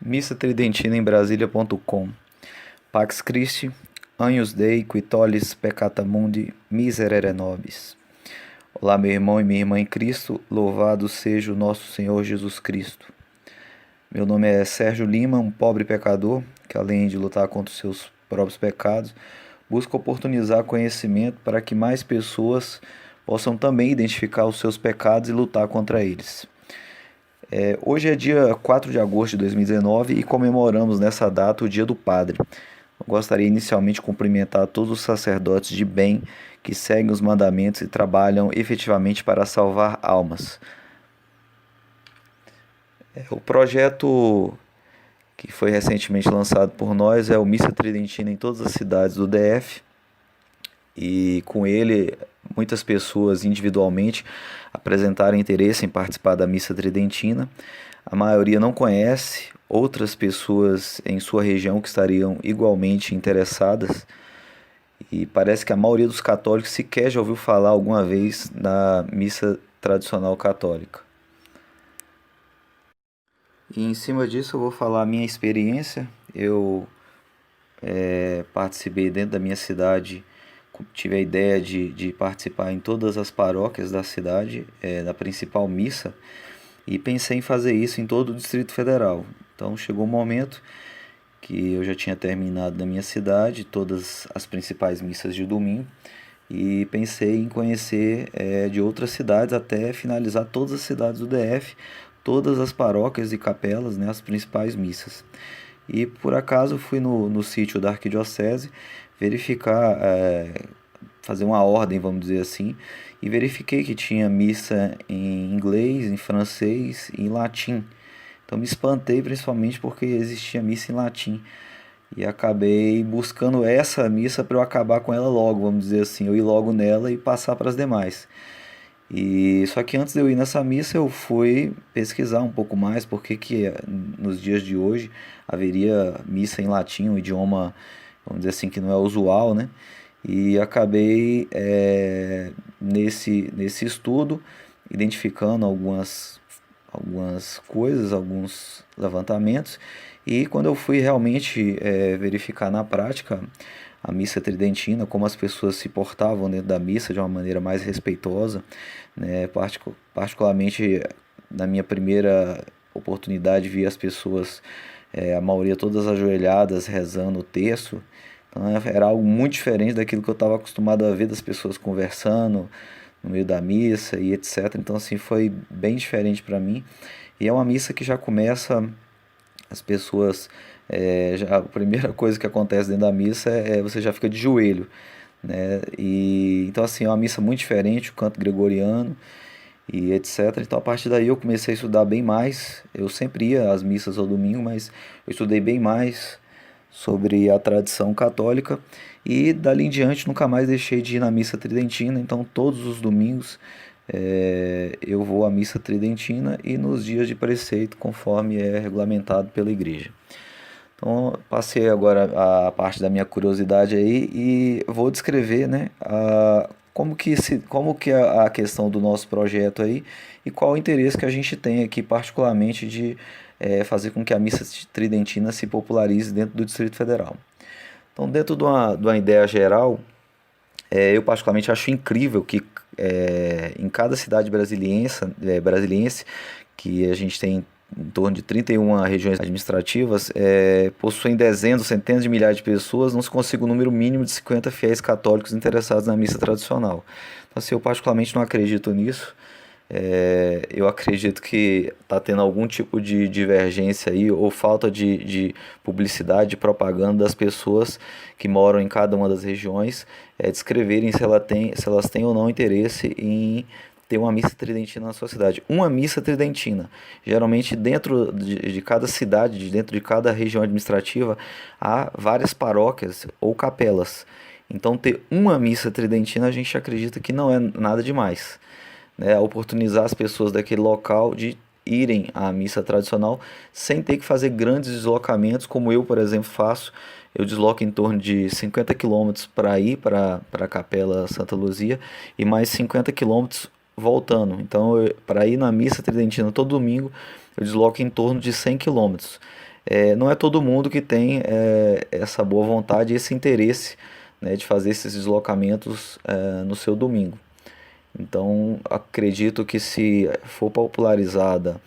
Missa Tridentina em Brasília.com. Pax Christi, Agnus Dei, qui tollis peccata mundi, miserere nobis. Olá, meu irmão e minha irmã em Cristo, louvado seja o nosso Senhor Jesus Cristo. Meu nome é Sérgio Lima, um pobre pecador que, além de lutar contra os seus próprios pecados, busca oportunizar conhecimento para que mais pessoas possam também identificar os seus pecados e lutar contra eles. Hoje é dia 4 de agosto de 2019 e comemoramos nessa data o Dia do Padre. Eu gostaria inicialmente de cumprimentar todos os sacerdotes de bem que seguem os mandamentos e trabalham efetivamente para salvar almas. O projeto que foi recentemente lançado por nós é o Missa Tridentina em todas as cidades do DF, e com ele muitas pessoas individualmente apresentaram interesse em participar da Missa Tridentina. A maioria não conhece, outras pessoas em sua região que estariam igualmente interessadas, e parece que a maioria dos católicos sequer já ouviu falar alguma vez na missa tradicional católica. E em cima disso eu vou falar a minha experiência. Eu participei dentro da minha cidade, tive a ideia de participar em todas as paróquias da cidade, da principal missa, e pensei em fazer isso em todo o Distrito Federal. Então chegou um momento que eu já tinha terminado na minha cidade todas as principais missas de domingo, e pensei em conhecer de outras cidades até finalizar todas as cidades do DF, todas as paróquias e capelas, né, as principais missas. E por acaso fui no sítio da Arquidiocese verificar, fazer uma ordem, vamos dizer assim, e verifiquei que tinha missa em inglês, em francês e em latim. Então me espantei principalmente porque existia missa em latim. E acabei buscando essa missa para eu acabar com ela logo, vamos dizer assim, eu ir logo nela e passar para as demais. E só que antes de eu ir nessa missa eu fui pesquisar um pouco mais porque que nos dias de hoje haveria missa em latim, um idioma, vamos dizer assim, que não é usual, né? E acabei nesse estudo identificando algumas coisas, alguns levantamentos, e quando eu fui realmente verificar na prática a missa tridentina, como as pessoas se portavam dentro da missa de uma maneira mais respeitosa, né? Particularmente na minha primeira oportunidade vi as pessoas, a maioria todas ajoelhadas, rezando o terço. Então era algo muito diferente daquilo que eu estava acostumado a ver das pessoas conversando no meio da missa e etc. Então assim foi bem diferente para mim. E é uma missa que já começa as pessoas, a primeira coisa que acontece dentro da missa você já fica de joelho, né? E então assim é uma missa muito diferente, o canto gregoriano e etc. Então a partir daí eu comecei a estudar bem mais. Eu sempre ia às missas ao domingo, mas eu estudei bem mais sobre a tradição católica, e dali em diante nunca mais deixei de ir na missa tridentina. Então todos os domingos eu vou à missa tridentina e nos dias de preceito, conforme é regulamentado pela igreja. Então passei agora a parte da minha curiosidade aí e vou descrever, né, como que é a questão do nosso projeto aí e qual o interesse que a gente tem aqui particularmente de fazer com que a missa tridentina se popularize dentro do Distrito Federal. Então, dentro de uma ideia geral, eu particularmente acho incrível que em cada cidade brasiliense, que a gente tem em torno de 31 regiões administrativas, possuem dezenas, centenas de milhares de pessoas, não se consiga um número mínimo de 50 fiéis católicos interessados na missa tradicional. Então, assim, eu particularmente não acredito nisso. Eu acredito que está tendo algum tipo de divergência aí, ou falta de publicidade, de propaganda das pessoas que moram em cada uma das regiões, descreverem se elas têm ou não interesse em ter uma missa tridentina na sua cidade. Uma missa tridentina. Geralmente dentro de cada cidade, dentro de cada região administrativa, há várias paróquias ou capelas. Então ter uma missa tridentina a gente acredita que não é nada demais, né? Oportunizar as pessoas daquele local de irem à missa tradicional sem ter que fazer grandes deslocamentos, como eu, por exemplo, faço. Eu desloco em torno de 50 quilômetros para ir para a Capela Santa Luzia e mais 50 quilômetros voltando. Então, para ir na missa tridentina todo domingo, eu desloco em torno de 100 quilômetros. não é todo mundo que tem essa boa vontade e esse interesse, né, de fazer esses deslocamentos no seu domingo. Então, acredito que se for popularizada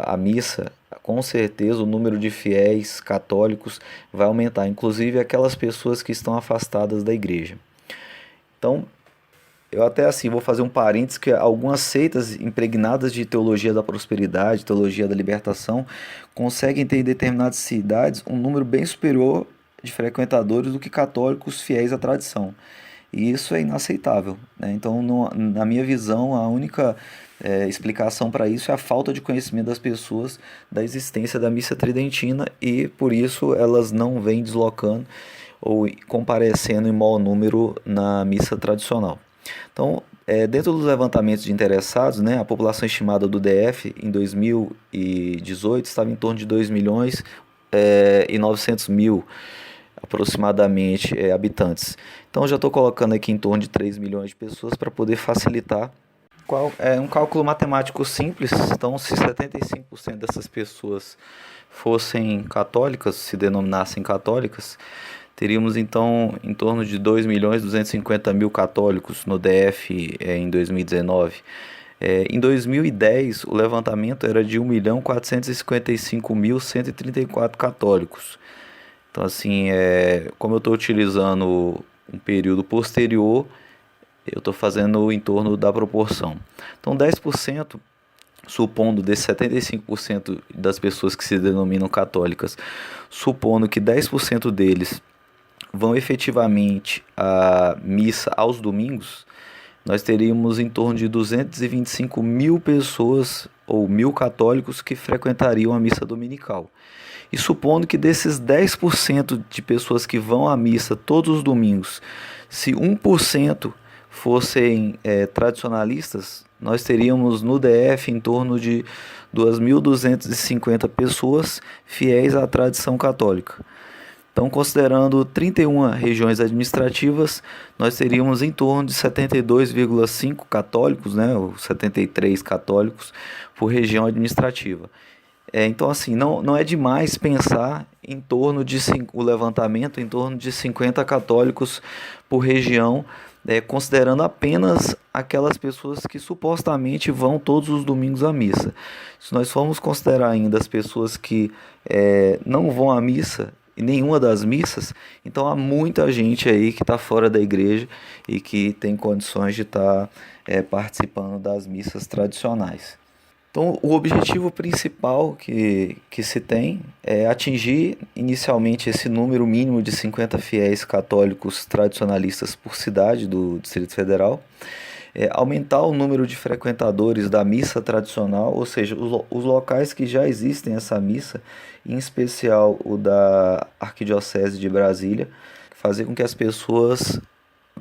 a missa, com certeza o número de fiéis católicos vai aumentar, inclusive aquelas pessoas que estão afastadas da igreja. Então, eu até assim vou fazer um parênteses que algumas seitas impregnadas de teologia da prosperidade, teologia da libertação, conseguem ter em determinadas cidades um número bem superior de frequentadores do que católicos fiéis à tradição. E isso é inaceitável, né? Então, na minha visão, a única explicação para isso é a falta de conhecimento das pessoas da existência da missa tridentina e por isso elas não vêm deslocando ou comparecendo em maior número na missa tradicional. Então, dentro dos levantamentos de interessados, né, a população estimada do DF em 2018 estava em torno de 2 milhões e 900 mil aproximadamente habitantes. Então, já estou colocando aqui em torno de 3 milhões de pessoas para poder facilitar. É um cálculo matemático simples. Então, se 75% dessas pessoas fossem católicas, se denominassem católicas, teríamos então em torno de 2 milhões e 250 mil católicos no DF em 2019. Em 2010, o levantamento era de 1.455.134 católicos. Então, assim, como eu estou utilizando um período posterior, eu estou fazendo em torno da proporção. Então, 10%, supondo desses 75% das pessoas que se denominam católicas, supondo que 10% deles vão efetivamente à missa aos domingos, nós teríamos em torno de 225 mil pessoas ou 1.000 católicos que frequentariam a missa dominical. E supondo que desses 10% de pessoas que vão à missa todos os domingos, se 1% fossem tradicionalistas, nós teríamos no DF em torno de 2.250 pessoas fiéis à tradição católica. Então, considerando 31 regiões administrativas, nós teríamos em torno de 72,5 católicos, né, ou 73 católicos por região administrativa. Então, assim, não é demais pensar em torno de o levantamento em torno de 50 católicos por região, considerando apenas aquelas pessoas que supostamente vão todos os domingos à missa. Se nós formos considerar ainda as pessoas que não vão à missa, em nenhuma das missas, então há muita gente aí que está fora da igreja e que tem condições de estar participando das missas tradicionais. Então, o objetivo principal que se tem é atingir inicialmente esse número mínimo de 50 fiéis católicos tradicionalistas por cidade do Distrito Federal, aumentar o número de frequentadores da missa tradicional, ou seja, os locais que já existem essa missa, em especial o da Arquidiocese de Brasília, fazer com que as pessoas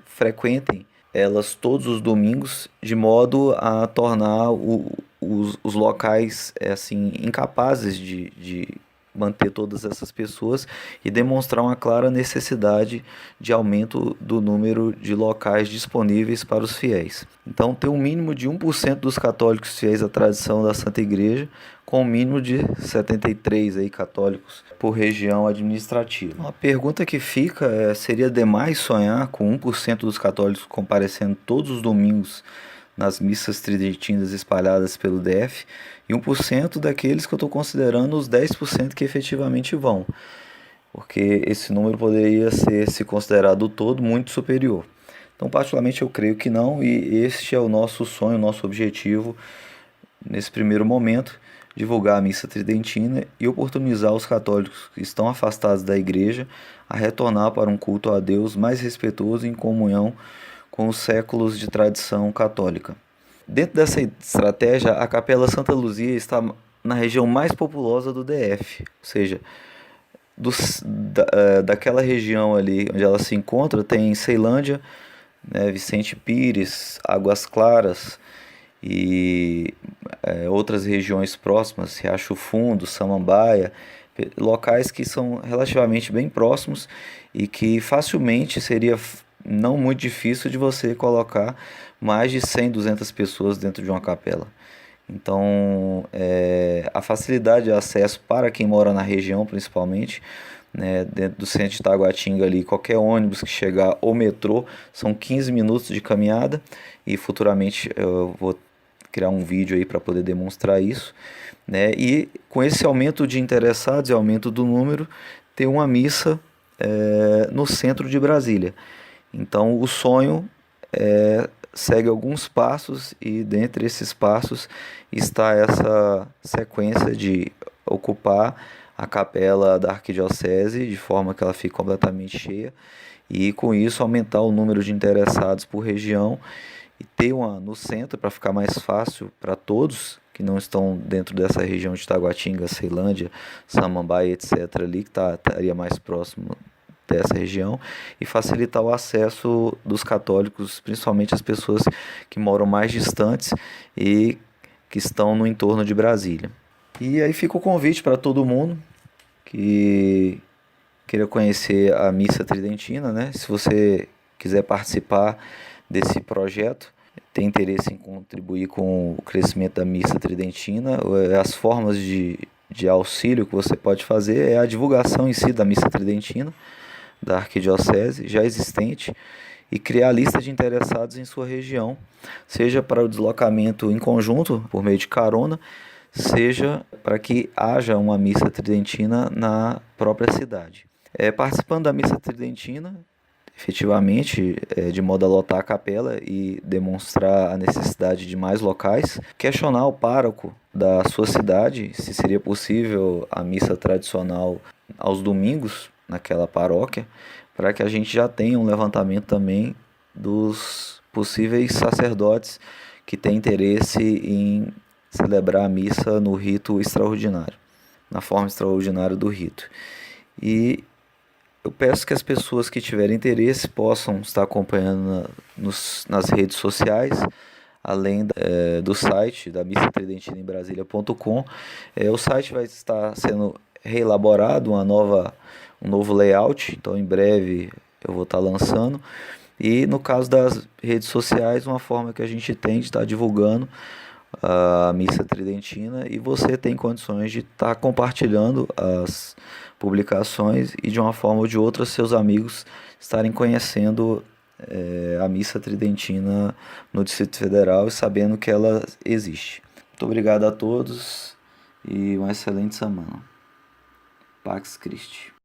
frequentem elas todos os domingos, de modo a tornar os locais assim incapazes de manter todas essas pessoas e demonstrar uma clara necessidade de aumento do número de locais disponíveis para os fiéis. Então, ter um mínimo de 1% dos católicos fiéis à tradição da Santa Igreja, com um mínimo de 73 aí, católicos por região administrativa. Uma pergunta que fica seria demais sonhar com 1% dos católicos comparecendo todos os domingos nas missas tridentinas espalhadas pelo DF e 1% daqueles que eu estou considerando os 10% que efetivamente vão, porque esse número poderia ser, se considerado o todo, muito superior. Então, particularmente, eu creio que não, e este é o nosso sonho, o nosso objetivo nesse primeiro momento, divulgar a missa tridentina e oportunizar os católicos que estão afastados da igreja a retornar para um culto a Deus mais respeitoso e em comunhão com os séculos de tradição católica. Dentro dessa estratégia, a Capela Santa Luzia está na região mais populosa do DF, ou seja, daquela região ali onde ela se encontra, tem Ceilândia, né, Vicente Pires, Águas Claras e outras regiões próximas, Riacho Fundo, Samambaia, locais que são relativamente bem próximos e que facilmente seria não muito difícil de você colocar mais de 100, 200 pessoas dentro de uma capela. Então, a facilidade de acesso para quem mora na região, principalmente, né, dentro do centro de Taguatinga ali, qualquer ônibus que chegar ou metrô, são 15 minutos de caminhada e futuramente eu vou criar um vídeo aí para poder demonstrar isso, né? E com esse aumento de interessados e aumento do número, ter uma missa no centro de Brasília. Então, o sonho segue alguns passos e dentre esses passos está essa sequência de ocupar a capela da arquidiocese de forma que ela fique completamente cheia e com isso aumentar o número de interessados por região e ter uma no centro para ficar mais fácil para todos que não estão dentro dessa região de Taguatinga, Ceilândia, Samambaia, etc. ali que estaria mais próximo dessa região e facilitar o acesso dos católicos, principalmente as pessoas que moram mais distantes e que estão no entorno de Brasília. E aí fica o convite para todo mundo que queira conhecer a Missa Tridentina, né? Se você quiser participar desse projeto, tem interesse em contribuir com o crescimento da Missa Tridentina, as formas de auxílio que você pode fazer é a divulgação em si da Missa Tridentina, da arquidiocese já existente e criar a lista de interessados em sua região, seja para o deslocamento em conjunto por meio de carona, seja para que haja uma missa tridentina na própria cidade. Participando da missa tridentina, efetivamente, de modo a lotar a capela e demonstrar a necessidade de mais locais, questionar o pároco da sua cidade se seria possível a missa tradicional aos domingos naquela paróquia, para que a gente já tenha um levantamento também dos possíveis sacerdotes que têm interesse em celebrar a missa no rito extraordinário, na forma extraordinária do rito. E eu peço que as pessoas que tiverem interesse possam estar acompanhando nas redes sociais, além do site da Missa Tridentina em Brasília.com. O site vai estar sendo reelaborado, um novo layout, então em breve eu vou estar lançando. E no caso das redes sociais, uma forma que a gente tem de estar divulgando a Missa Tridentina e você tem condições de estar compartilhando as publicações e de uma forma ou de outra seus amigos estarem conhecendo a Missa Tridentina no Distrito Federal e sabendo que ela existe. Muito obrigado a todos e uma excelente semana. Pax Christi.